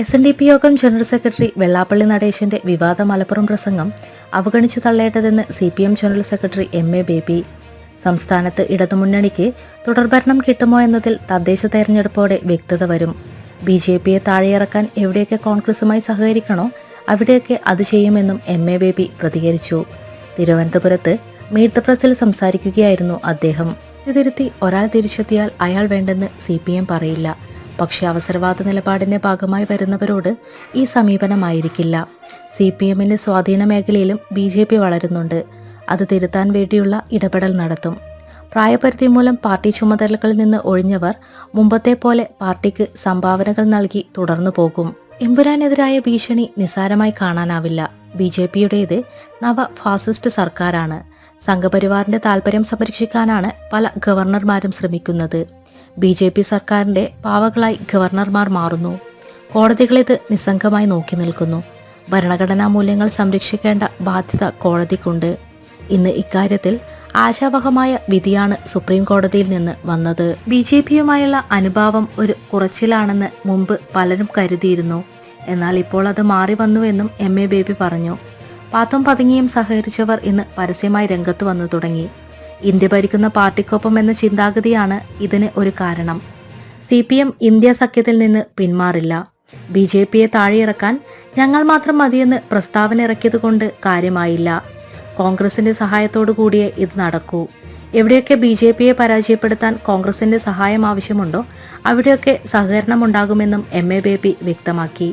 SNDP യോഗം general secretary Vellappally നടേശന്റെ വിവാദ മലപ്പുറം പ്രസംഗം അവഗണിച്ചു തള്ളേണ്ടതെന്ന് CPM general secretary MA baby. സംസ്ഥാനത്ത് ഇടതുമുന്നണിക്ക് തുടർഭരണം കിട്ടുമോ എന്നതിൽ തദ്ദേശ തെരഞ്ഞെടുപ്പോടെ വ്യക്തത വരും. BJPയെ താഴെയിറക്കാൻ എവിടെയൊക്കെ കോൺഗ്രസുമായി സഹകരിക്കണോ അവിടെയൊക്കെ അത് ചെയ്യുമെന്നും MA ബേബി പ്രതികരിച്ചു. തിരുവനന്തപുരത്ത് മീറ്റ് ദ പ്രസിൽ സംസാരിക്കുകയായിരുന്നു അദ്ദേഹം. തിരുത്തി ഒരാൾ തിരിച്ചെത്തിയാൽ അയാൾ വേണ്ടെന്ന് CPM പറയില്ല. പക്ഷേ അവസരവാദ നിലപാടിന്റെ ഭാഗമായി വരുന്നവരോട് ഈ സമീപനമായിരിക്കില്ല. CPMന്റെ സ്വാധീന മേഖലയിലും BJP വളരുന്നുണ്ട്. അത് തിരുത്താൻ വേണ്ടിയുള്ള ഇടപെടൽ നടത്തും. പ്രായപരിധി മൂലം പാർട്ടി ചുമതലകളിൽ നിന്ന് ഒഴിഞ്ഞവർ മുമ്പത്തെ പോലെ പാർട്ടിക്ക് സംഭാവനകൾ നൽകി തുടർന്നു പോകും. എമ്പുരാനെതിരായ ഭീഷണി നിസ്സാരമായി കാണാനാവില്ല. BJPയുടേത് നവ ഫാസിസ്റ്റ് സർക്കാരാണ്. സംഘപരിവാറിന്റെ താൽപര്യം സംരക്ഷിക്കാനാണ് പല ഗവർണർമാരും ശ്രമിക്കുന്നത്. BJP സർക്കാരിന്റെ പാവകളായി ഗവർണർമാർ മാറുന്നു. കോടതികളിത് നിസ്സംഗമായി നോക്കി നിൽക്കുന്നു. ഭരണഘടനാ മൂല്യങ്ങൾ സംരക്ഷിക്കേണ്ട ബാധ്യത കോടതിക്കുണ്ട്. ഇന്ന് ഇക്കാര്യത്തിൽ ആശാവഹമായ വിധിയാണ് സുപ്രീം കോടതിയിൽ നിന്ന് വന്നത്. BJPയുമായുള്ള അനുഭാവം ഒരു കുറച്ചിലാണെന്ന് മുമ്പ് പലരും കരുതിയിരുന്നു. എന്നാൽ ഇപ്പോൾ അത് മാറി വന്നുവെന്നും MA ബേബി പറഞ്ഞു. പാത്തും പതുങ്ങിയും സഹകരിച്ചവർ ഇന്ന് പരസ്യമായി രംഗത്ത് വന്നു തുടങ്ങി. ഇന്ത്യ ഭരിക്കുന്ന പാർട്ടിക്കൊപ്പം എന്ന ചിന്താഗതിയാണ് ഇതിന് ഒരു കാരണം. CPM ഇന്ത്യ സഖ്യത്തിൽ നിന്ന് പിന്മാറില്ല. BJPയെ താഴെയിറക്കാൻ ഞങ്ങൾ മാത്രം മതിയെന്ന് പ്രസ്താവന ഇറക്കിയതുകൊണ്ട് കാര്യമായില്ല. കോൺഗ്രസിന്റെ സഹായത്തോടു കൂടിയേ ഇത് നടക്കൂ. എവിടെയൊക്കെ BJPയെ പരാജയപ്പെടുത്താൻ കോൺഗ്രസിന്റെ സഹായം ആവശ്യമുണ്ടോ അവിടെയൊക്കെ സഹകരണമുണ്ടാകുമെന്നും MA ബേബി വ്യക്തമാക്കി.